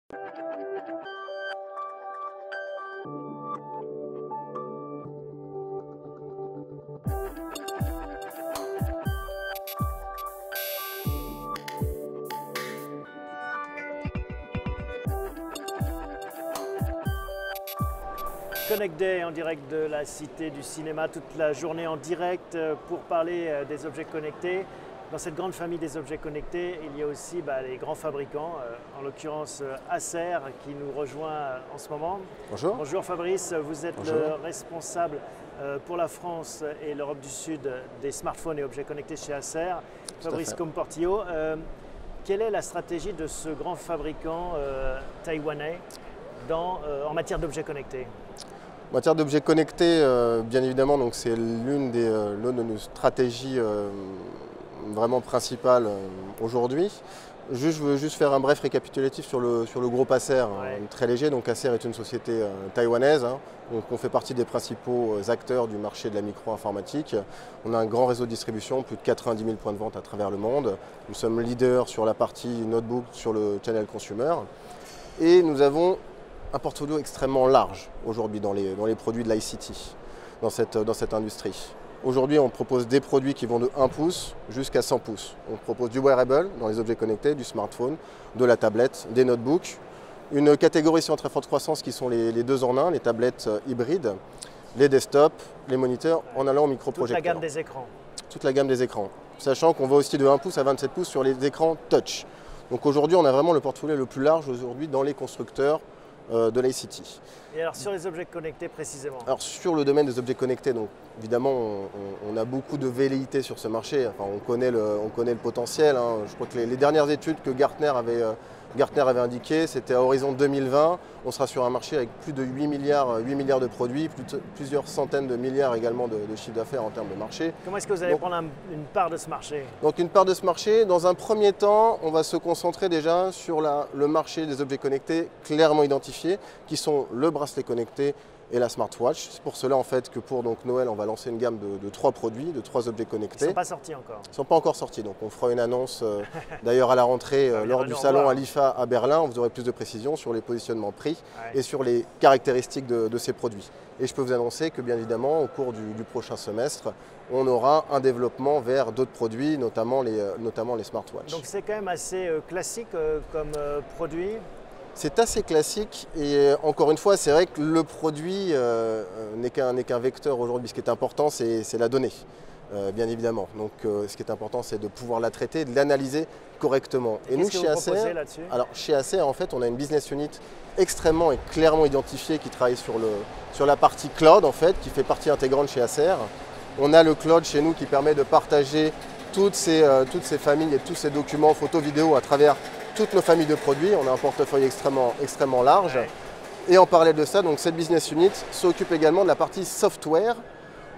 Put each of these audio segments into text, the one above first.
Connect Day en direct de la Cité du Cinéma, toute la journée en direct pour parler des objets connectés. Dans cette grande famille des objets connectés, il y a aussi les grands fabricants, en l'occurrence Acer qui nous rejoint en ce moment. Bonjour. Bonjour Fabrice, vous êtes Bonjour. le responsable pour la France et l'Europe du Sud des smartphones et objets connectés chez Acer. Fabrice Comportillo, quelle est la stratégie de ce grand fabricant taïwanais en matière d'objets connectés? En matière d'objets connectés, bien évidemment, c'est l'une de nos stratégies vraiment principales aujourd'hui. Je veux juste faire un bref récapitulatif sur le groupe Acer, très léger. Donc Acer est une société taïwanaise, donc on fait partie des principaux acteurs du marché de la micro-informatique. On a un grand réseau de distribution, plus de 90 000 points de vente à travers le monde. Nous sommes leaders sur la partie notebook, sur le channel consumer. Et nous avons un portfolio extrêmement large aujourd'hui dans les produits de l'ICT, dans cette industrie. Aujourd'hui, on propose des produits qui vont de 1 pouce jusqu'à 100 pouces. On propose du wearable dans les objets connectés, du smartphone, de la tablette, des notebooks. Une catégorie en très forte croissance qui sont les deux en un, les tablettes hybrides, les desktops, les moniteurs en allant au microprojecteur. Toute la gamme des écrans. Toute la gamme des écrans. Sachant qu'on va aussi de 1 pouce à 27 pouces sur les écrans touch. Donc aujourd'hui, on a vraiment le portfolio le plus large aujourd'hui dans les constructeurs de l'ICT. Et alors sur les objets connectés précisément? Alors sur le domaine des objets connectés, donc évidemment on a beaucoup de velléités sur ce marché. Enfin, on connaît le potentiel. Je crois que les dernières études que Gartner avait indiquées, c'était à horizon 2020. On sera sur un marché avec plus de 8 milliards de produits, plusieurs centaines de milliards également de chiffre d'affaires en termes de marché. Comment est-ce que vous allez prendre une part de ce marché? Donc une part de ce marché, dans un premier temps, on va se concentrer déjà sur le marché des objets connectés clairement identifiés, qui sont le bracelet connecté et la smartwatch. C'est pour cela en fait que pour Noël, on va lancer une gamme de 3 produits, de 3 objets connectés. Ils ne sont pas sortis encore? Ils ne sont pas encore sortis, donc on fera une annonce d'ailleurs à la rentrée lors du salon à l'IFA à Berlin. Vous aurez plus de précisions sur les positionnements prix et sur les caractéristiques de ces produits. Et je peux vous annoncer que bien évidemment, au cours du prochain semestre, on aura un développement vers d'autres produits, notamment les smartwatches. Donc c'est quand même assez classique comme produit? C'est assez classique et encore une fois, c'est vrai que le produit n'est qu'un vecteur aujourd'hui. Ce qui est important, c'est la donnée, bien évidemment. Donc ce qui est important, c'est de pouvoir la traiter, de l'analyser correctement. Et nous, chez Acer, alors chez Acer, en fait, on a une business unit extrêmement et clairement identifiée qui travaille sur la partie cloud, en fait, qui fait partie intégrante chez Acer. On a le cloud chez nous qui permet de partager toutes ces familles et tous ces documents photos, vidéos à travers toutes nos familles de produits. On a un portefeuille extrêmement large. Et en parallèle de ça, donc cette business unit s'occupe également de la partie software,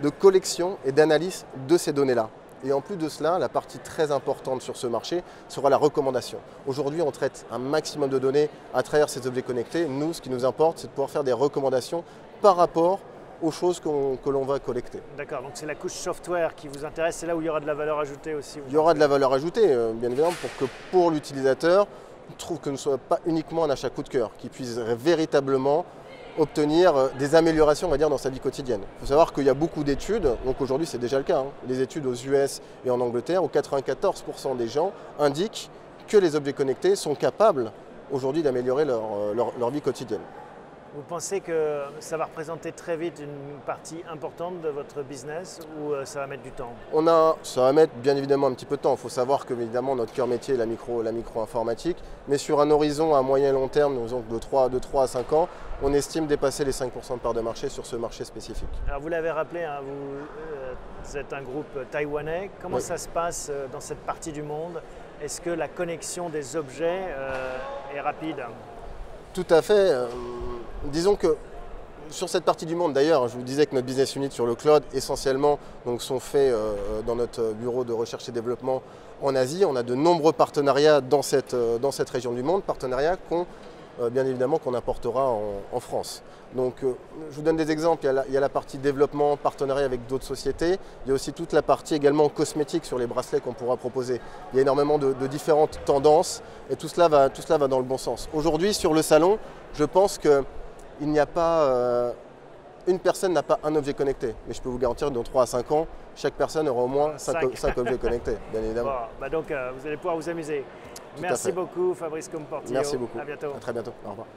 de collection et d'analyse de ces données-là. Et en plus de cela, la partie très importante sur ce marché sera la recommandation. Aujourd'hui, on traite un maximum de données à travers ces objets connectés. Nous, ce qui nous importe, c'est de pouvoir faire des recommandations par rapport aux choses que l'on va collecter. D'accord, donc c'est la couche software qui vous intéresse, c'est là où il y aura de la valeur ajoutée aussi? Il y aura de la valeur ajoutée, bien évidemment, pour l'utilisateur, on trouve que ce ne soit pas uniquement un achat coup de cœur, qu'il puisse véritablement obtenir des améliorations, on va dire, dans sa vie quotidienne. Il faut savoir qu'il y a beaucoup d'études, donc aujourd'hui c'est déjà le cas, les études aux US et en Angleterre, où 94% des gens indiquent que les objets connectés sont capables aujourd'hui d'améliorer leur vie quotidienne. Vous pensez que ça va représenter très vite une partie importante de votre business ou ça va mettre du temps? Ça va mettre bien évidemment un petit peu de temps. Il faut savoir que évidemment notre cœur métier est la micro-informatique, mais sur un horizon à moyen et long terme, disons de 3 à 5 ans, on estime dépasser les 5% de part de marché sur ce marché spécifique. Alors vous l'avez rappelé, vous êtes un groupe taïwanais. Comment ça se passe dans cette partie du monde? Est-ce que la connexion des objets est rapide? Tout à fait. Disons que sur cette partie du monde, d'ailleurs, je vous disais que notre business unit sur le cloud, essentiellement, sont faits dans notre bureau de recherche et développement, en Asie. On a de nombreux partenariats dans cette région du monde, partenariats qui ont, bien évidemment, des incidences directes sur bien évidemment qu'on importera en France. Donc je vous donne des exemples, il y a la partie développement, partenariat avec d'autres sociétés, il y a aussi toute la partie également cosmétique sur les bracelets qu'on pourra proposer. Il y a énormément de différentes tendances et tout cela va dans le bon sens. Aujourd'hui sur le salon, je pense qu'il n'y a pas... une personne n'a pas un objet connecté, mais je peux vous garantir que dans 3 à 5 ans, chaque personne aura au moins 5 objets connectés, bien évidemment. Bon, donc vous allez pouvoir vous amuser. Merci beaucoup Fabrice Comportillo. Merci beaucoup. À bientôt. À très bientôt. Au revoir.